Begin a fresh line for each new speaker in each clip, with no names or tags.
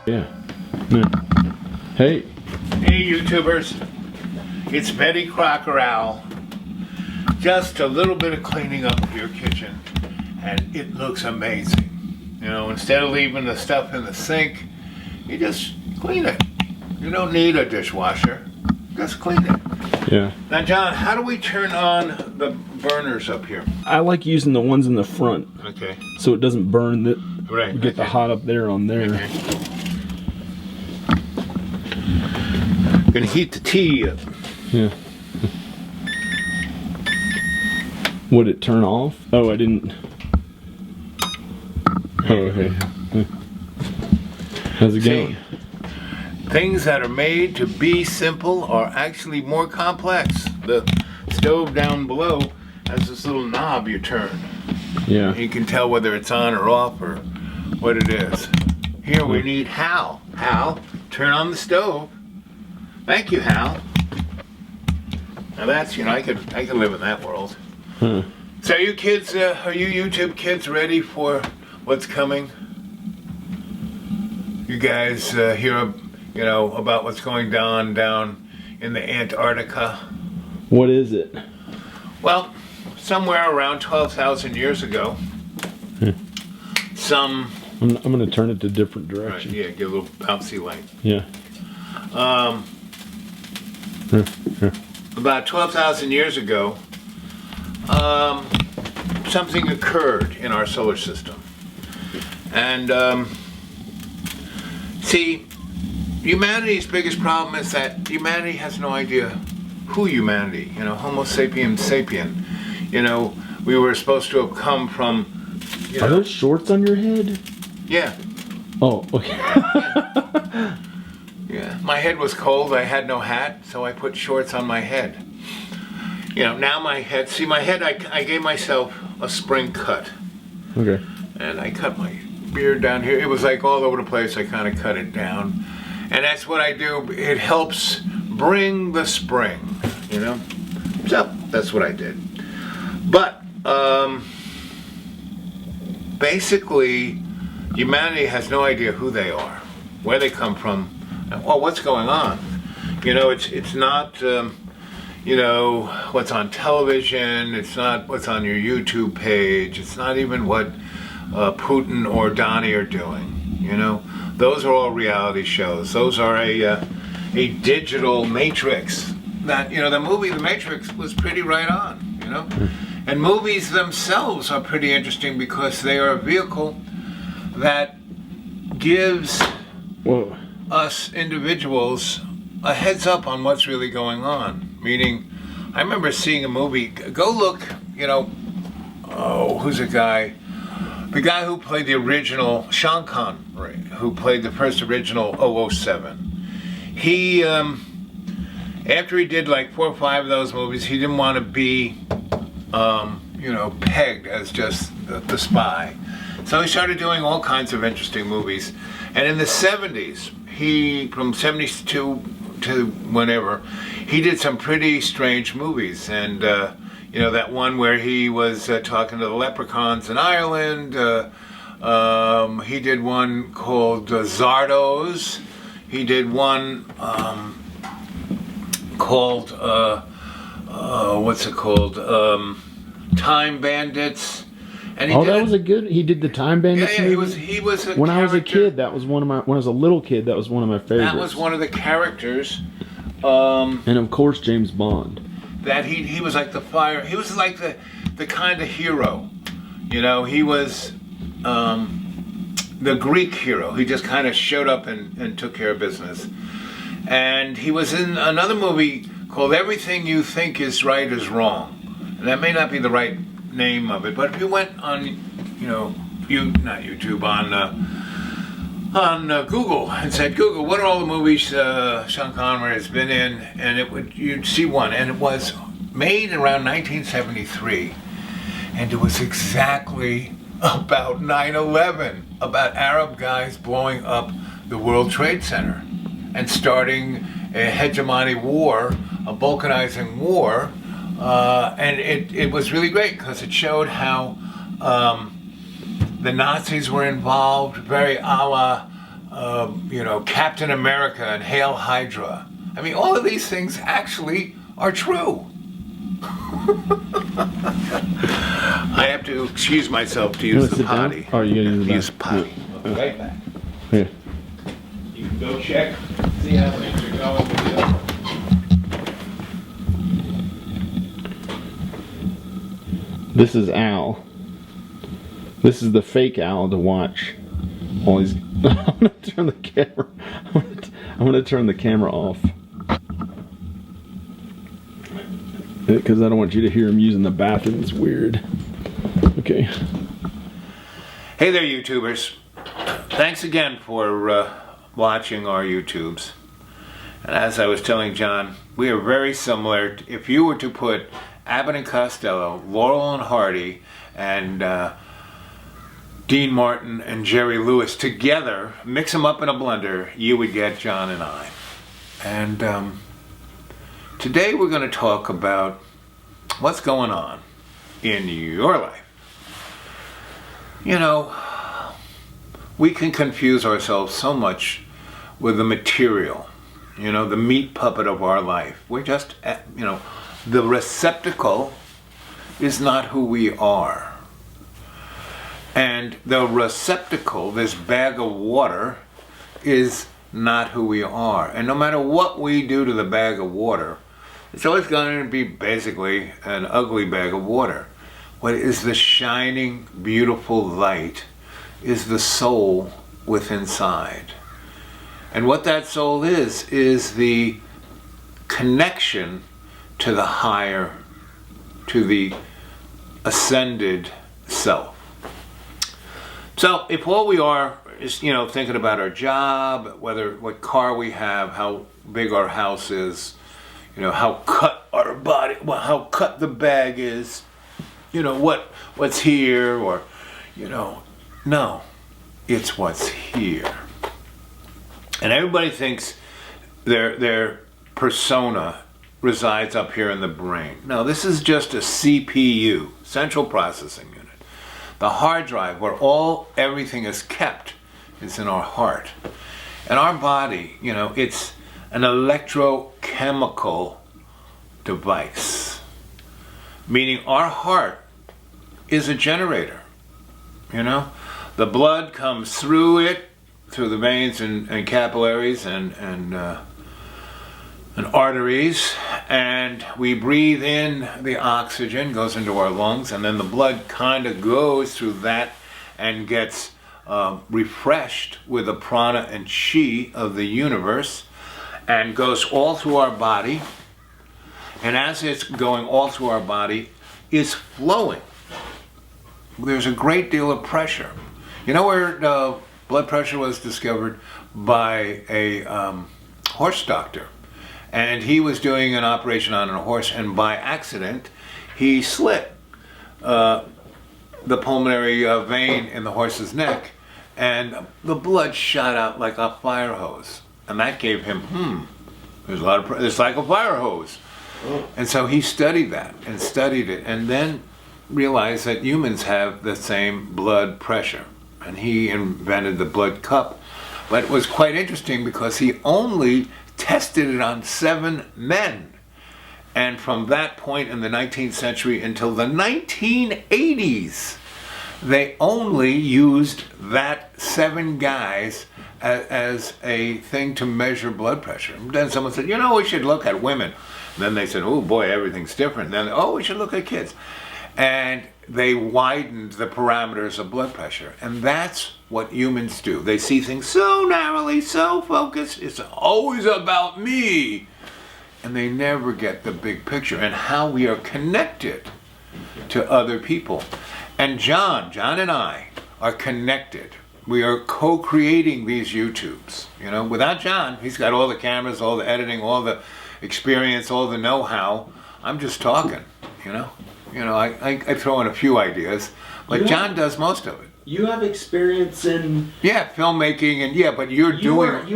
Yeah. Yeah. Hey.
Hey YouTubers, it's Betty Crocker Owl. Just a little bit of cleaning up of your kitchen and it looks amazing. You know, instead of leaving the stuff in the sink, you just clean it. You don't need a dishwasher, just clean it.
Yeah.
Now John, how do we turn on the burners up here?
I like using the ones in the front.
Okay.
So it doesn't burn the
Right.
get the hot up there on there.
Okay. Gonna heat the tea up.
Yeah. Would it turn off? Oh, I didn't. Oh, okay. How's it going?
Things that are made to be simple are actually more complex. The stove down below has this little knob you turn.
Yeah.
You can tell whether it's on or off or what it is. Here we need Hal. Hal, turn on the stove. Thank you, Hal. Now that's, you know, I could live in that world.
Huh.
So you kids, are you YouTube kids ready for what's coming? You guys hear, you know, about what's going down in the Antarctica?
What is it?
Well, somewhere around 12,000 years ago, some...
I'm going to turn it to different
Right,
direction.
yeah, get a little bouncy light.
Yeah.
About 12,000 years ago, something occurred in our solar system. And, see, humanity's biggest problem is that humanity has no idea who humanity, you know, Homo sapiens sapien. You know, we were supposed to have come from, you know,
Are those shorts on your head?
yeah.
Oh, okay.
Yeah, my head was cold, I had no hat, so I put shorts on my head. You know, now my head, see my head, I gave myself a spring cut.
Okay.
And I cut my beard down here. It was like all over the place, I kind of cut it down. And that's what I do, it helps bring the spring, you know? So, that's what I did. But, basically, humanity has no idea who they are, where they come from, or what's going on. You know, it's not, you know, what's on television, it's not what's on your YouTube page, it's not even what Putin or Donnie are doing, you know. Those are all reality shows. Those are a digital matrix. That, you know, the movie The Matrix was pretty right on, you know. And movies themselves are pretty interesting because they are a vehicle that gives us individuals a heads up on what's really going on. Meaning, I remember seeing a movie, go look, you know, oh, who's a guy? The guy who played the original, Sean Connery, who played the first original 007. He, after he did like 4 or 5 of those movies, he didn't want to be, you know, pegged as just the spy. So he started doing all kinds of interesting movies. And in the 70s, he, from 72 to whenever, he did some pretty strange movies. And, you know, that one where he was talking to the leprechauns in Ireland. He did one called Zardos. He did one called, what's it called? Time Bandits. And he
that was a good. He did the Time Bandits.
Yeah,
movie?
he was a
when
character.
I was a kid, that was one of my. When I was a little kid, that was one of my favorites.
That was one of the characters.
And of course, James Bond.
That he was like the fire. He was like the kind of hero. You know, he was the Greek hero. He just kind of showed up and took care of business. And he was in another movie called Everything You Think Is Right Is Wrong. And that may not be the right name of it, but if you went on, you know, not YouTube, on Google and said, Google, what are all the movies Sean Connery has been in? And you'd see one, and it was made around 1973, and it was exactly about 9/11, about Arab guys blowing up the World Trade Center and starting a hegemony war, a balkanizing war. And it was really great because it showed how the Nazis were involved, very a la Captain America and Hail Hydra. I mean, all of these things actually are true. I have to excuse myself to use the
sit down?
potty.
Oh, you gotta use the
Use the
bathroom.
potty. I'll be right back.
Yeah.
You can go check, see how things are going with you.
This is Al. This is the fake Al to watch. All these. I'm gonna turn the camera. I'm gonna turn the camera off because I don't want you to hear him using the bathroom. It's weird. Okay.
Hey there, YouTubers. Thanks again for watching our YouTubes. And as I was telling John, we are very similar. If you were to put Abbott and Costello, Laurel and Hardy, and Dean Martin and Jerry Lewis together, mix them up in a blender, you would get John and I. And today we're going to talk about what's going on in your life. You know, we can confuse ourselves so much with the material, the meat puppet of our life. We're just, the receptacle is not who we are. And the receptacle, this bag of water, is not who we are. And no matter what we do to the bag of water, it's always going to be basically an ugly bag of water. What is the shining, beautiful light is the soul within inside. And what that soul is the connection to the higher, to the ascended self. So if all we are is, thinking about our job, what car we have, how big our house is, how cut our body, how cut the bag is, what's here, or, no, it's what's here. And everybody thinks their persona resides up here in the brain. No, this is just a CPU, central processing unit. The hard drive where everything is kept is in our heart. And our body, it's an electrochemical device. Meaning our heart is a generator. The blood comes through it, through the veins and capillaries and arteries, and we breathe in the oxygen, goes into our lungs, and then the blood kind of goes through that and gets refreshed with the prana and chi of the universe, and goes all through our body. And as it's going all through our body, it's flowing. There's a great deal of pressure. You know where blood pressure was discovered? By a horse doctor. And he was doing an operation on a horse, and by accident, he slit the pulmonary vein in the horse's neck, and the blood shot out like a fire hose. And that gave him, it's like a fire hose. And so he studied that and studied it, and then realized that humans have the same blood pressure. And he invented the blood cup. But it was quite interesting because he only tested it on 7 men. And from that point in the 19th century until the 1980s, they only used that 7 guys as a thing to measure blood pressure. And then someone said, we should look at women. And then they said, oh boy, everything's different. And then, we should look at kids. And they widened the parameters of blood pressure. And that's what humans do. They see things so narrowly, so focused. It's always about me. And they never get the big picture and how we are connected to other people. And John and I are connected. We are co-creating these YouTubes. Without John, he's got all the cameras, all the editing, all the experience, all the know-how. I'm just talking, I throw in a few ideas, but John does most of it.
You have experience in
filmmaking, but you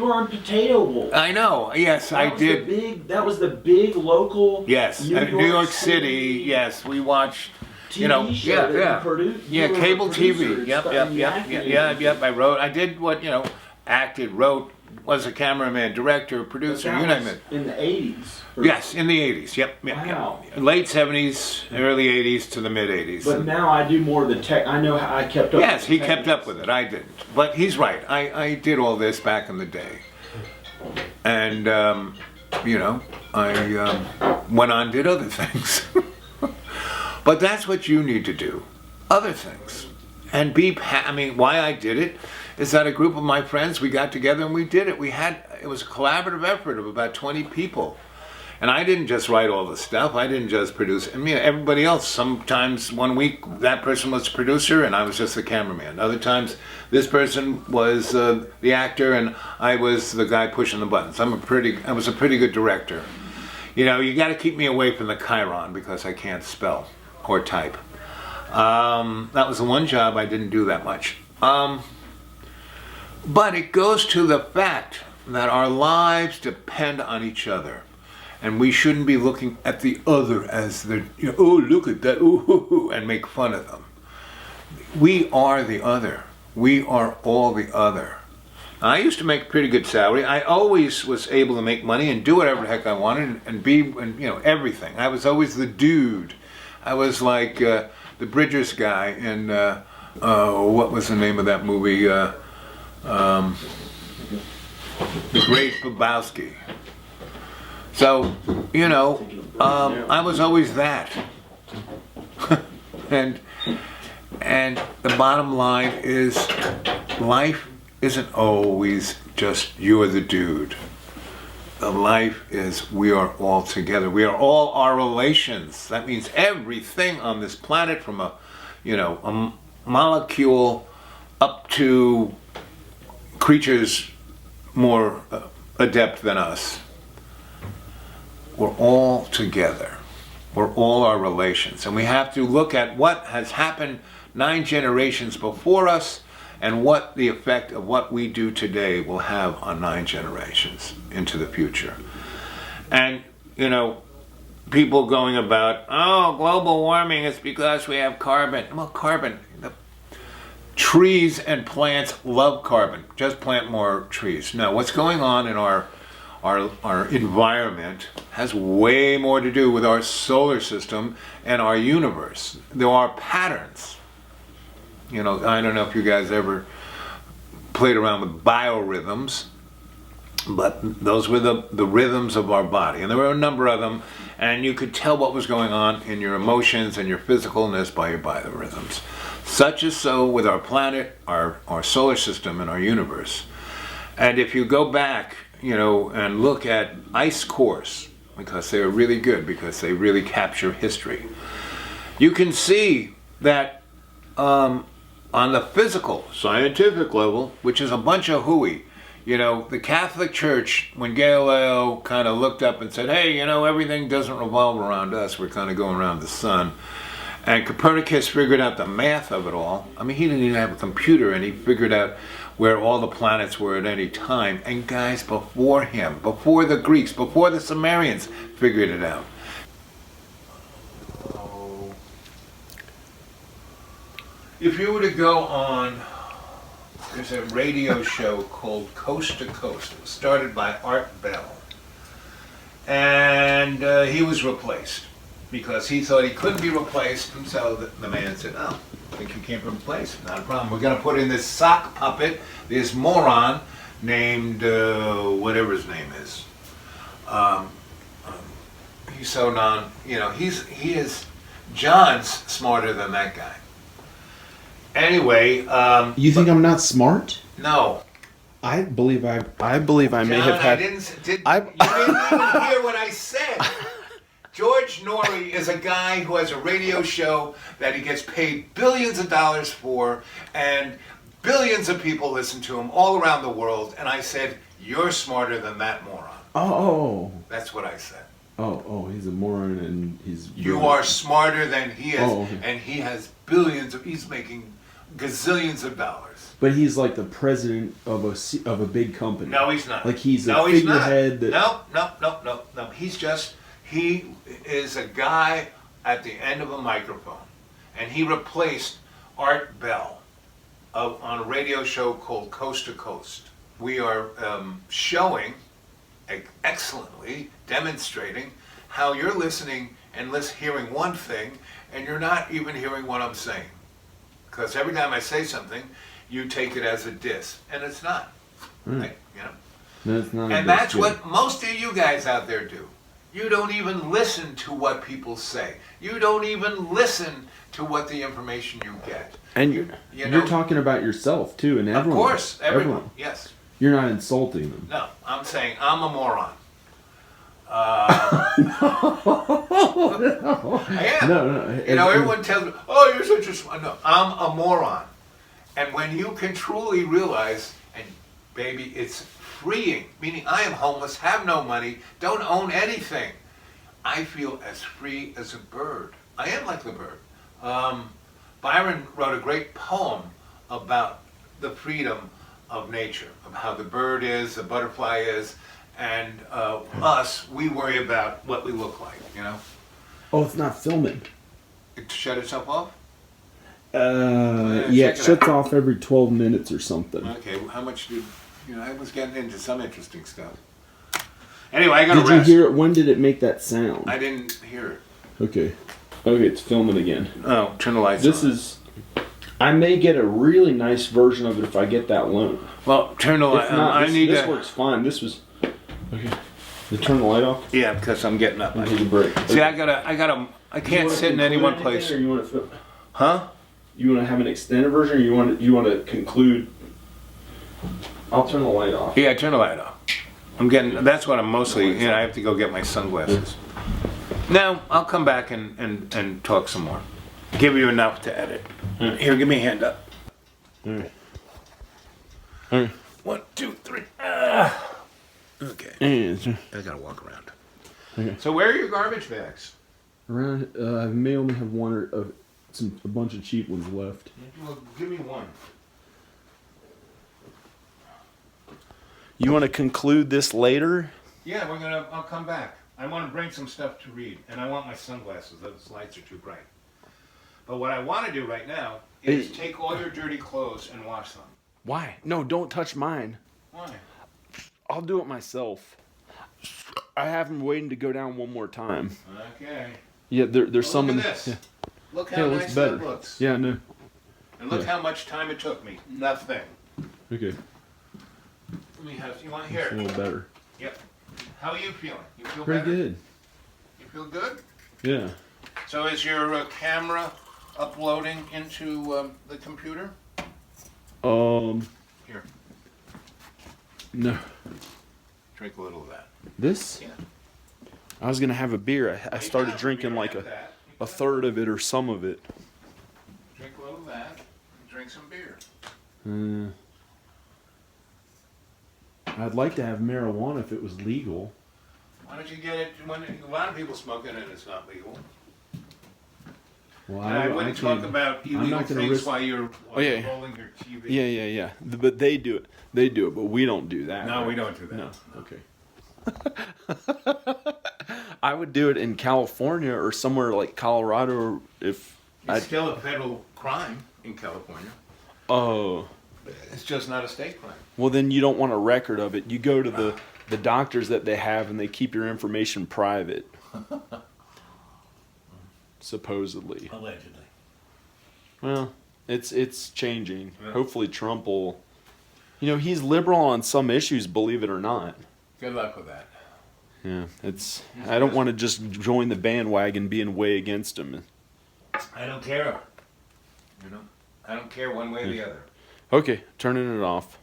were on Potato Wolf.
I know. Yes, I did.
That was the big local.
Yes, New York City. Yes, we watched.
TV show that you produced.
Cable TV. Yep. I did what acted, wrote, was a cameraman, director, producer,
That
you name
was
it.
in the 80s.
Yes, in the 80s. Yep.
Wow.
Late 70s, early 80s to the mid 80s.
But now I do more of the tech. I know how I kept up.
Yes,
with
he
the
kept up with it. I didn't. But he's right. I did all this back in the day. And, I went on and did other things. But that's what you need to do. Other things. And why I did it is that a group of my friends, we got together and we did it. It was a collaborative effort of about 20 people. And I didn't just write all the stuff. I didn't just produce. Everybody else, sometimes one week that person was the producer and I was just the cameraman. Other times this person was the actor and I was the guy pushing the buttons. I was a pretty good director. You got to keep me away from the chyron because I can't spell or type. That was the one job I didn't do that much. But it goes to the fact that our lives depend on each other. And we shouldn't be looking at the other as oh, look at that, ooh, and make fun of them. We are the other. We are all the other. I used to make a pretty good salary. I always was able to make money and do whatever the heck I wanted and be, everything. I was always the dude. I was like the Bridgers guy in, what was the name of that movie? The Great Lebowski. So, I was always that. and the bottom line is life isn't always just you're the dude. The life is we are all together. We are all our relations. That means everything on this planet from a molecule up to creatures more adept than us. We're all together. We're all our relations. And we have to look at what has happened 9 generations before us and what the effect of what we do today will have on 9 generations into the future. And, people going about, oh, global warming is because we have carbon. Well, carbon, the trees and plants love carbon. Just plant more trees. Now, what's going on in our environment has way more to do with our solar system and our universe. There are patterns. I don't know if you guys ever played around with biorhythms, but those were the rhythms of our body. And there were a number of them, and you could tell what was going on in your emotions and your physicalness by your biorhythms. Such is so with our planet, our solar system, and our universe. And if you go back, and look at ice cores, because they are really good, because they really capture history, you can see that on the physical, scientific level, which is a bunch of hooey, the Catholic Church, when Galileo kind of looked up and said, hey, everything doesn't revolve around us, we're kind of going around the sun. And Copernicus figured out the math of it all. He didn't even have a computer, and he figured out where all the planets were at any time. And guys before him, before the Greeks, before the Sumerians, figured it out. If you were to go on, there's a radio show called Coast to Coast. It was started by Art Bell. And he was replaced because he thought he couldn't be replaced. And so the man said, oh, I think you can't replace it. Not a problem. We're going to put in this sock puppet, this moron named whatever his name is. He's so he is John's smarter than that guy. Anyway,
you think I'm not smart?
No.
I believe I may have had.
You didn't even hear what I said. George Norrie is a guy who has a radio show that he gets paid billions of dollars for, and billions of people listen to him all around the world. And I said, "You're smarter than that moron."
Oh.
That's what I said.
Oh, he's a moron and he's.
You are smarter than he is,
okay.
And he has billions of. He's making gazillions of dollars.
But he's like the president of a big company.
No, he's not.
Like he's a figurehead.
No. He is a guy at the end of a microphone, and he replaced Art Bell on a radio show called Coast to Coast. we are showing excellently, demonstrating how you're listening and hearing one thing, and you're not even hearing what I'm saying. Because every time I say something, you take it as a diss, and it's not. Right? You know?
No, it's not.
And that's what most of you guys out there do. You don't even listen to what people say. You don't even listen to what the information you get.
And
you
you're
know?
talking about yourself too, and
Of
everyone.
course, everyone. Yes.
You're not insulting them.
No, I'm saying I'm a moron. I am.
No.
You know, everyone tells me, "Oh, you're such a smart." No, I'm a moron. And when you can truly realize, and baby, it's freeing. Meaning, I am homeless, have no money, don't own anything. I feel as free as a bird. I am like the bird. Byron wrote a great poem about the freedom of nature, of how the bird is, the butterfly is, and us, we worry about what we look like, you know?
Oh, it's not filming.
It shut itself off?
Yeah,
check
it
it
shuts
out.
off every 12 minutes or something.
Okay, well, how much did, you know, I was getting into some interesting stuff. Anyway, I gotta
Did you
rest.
hear it? When did it make that sound?
I didn't hear it.
Okay. Okay, it's filming again.
Oh, turn the lights
This
on.
is. I may get a really nice version of it if I get that loan.
Well, turn the light
If
on.
not,
I
this,
need
this
to...
works fine. This was. Okay. You turn the light off?
Yeah, because I'm getting up.
And take a break.
See, I can't sit in any one place.
Or you want to,
Huh?
you want to have an extended version, or you want to conclude? I'll turn the light off.
Yeah, turn the light off. That's what I'm mostly, you know, I have to go get my sunglasses. No, I'll come back and talk some more. Give you enough to edit. Here, give me a hand up.
Alright. Alright.
1, 2, 3. Okay. I gotta walk around.
Okay.
So where are your garbage bags?
Around, I may only have one or a bunch of cheap ones left.
Well, give me one.
You want to conclude this later?
Yeah, I'll come back. I want to bring some stuff to read, and I want my sunglasses. Those lights are too bright. But what I want to do right now is take all your dirty clothes and wash them.
Why? No, don't touch mine.
Why?
I'll do it myself. I have him waiting to go down one more time.
Okay.
Yeah, there's some.
Look
in-
at this.
Yeah,
Look
yeah
how
it
nice
looks better.
that looks.
Yeah, no.
And look
yeah.
how much time it took me. Nothing.
Okay,
Let me have. You want
it's a
here?
little better.
Yep. How are you feeling? You feel
Pretty
better?
good.
You feel good?
Yeah.
So is your camera uploading into the computer? Here,
No.
drink a little of that.
This?
Yeah.
I was gonna have a beer. I started
You
drinking
can
like
have that. You
a
can
third of it or some of it.
drink a little of that. Drink some beer.
I'd like to have marijuana if it was legal.
Why don't you get it? A lot of people smoke it and it's not legal.
Well,
And I wouldn't talk about
I'm
illegal
not gonna
things
risk-
while you're
Oh, yeah.
rolling your TV.
Yeah. But they do it. They do it, but we don't do that.
No,
right?
we don't do that.
No. Okay.
I would do it in California or somewhere like Colorado if I.
It's still a federal crime in California.
Oh.
It's just not a state crime.
Well, then you don't want a record of it. You go to the doctors that they have, and they keep your information private. Supposedly.
Allegedly.
Well, it's changing.
Yeah.
Hopefully, Trump will. You know, he's liberal on some issues, believe it or not.
Good luck with that.
Yeah, it's. I don't want to just join the bandwagon, being way against him.
I don't care. You know, I don't care one way or the other.
Okay, turning it off.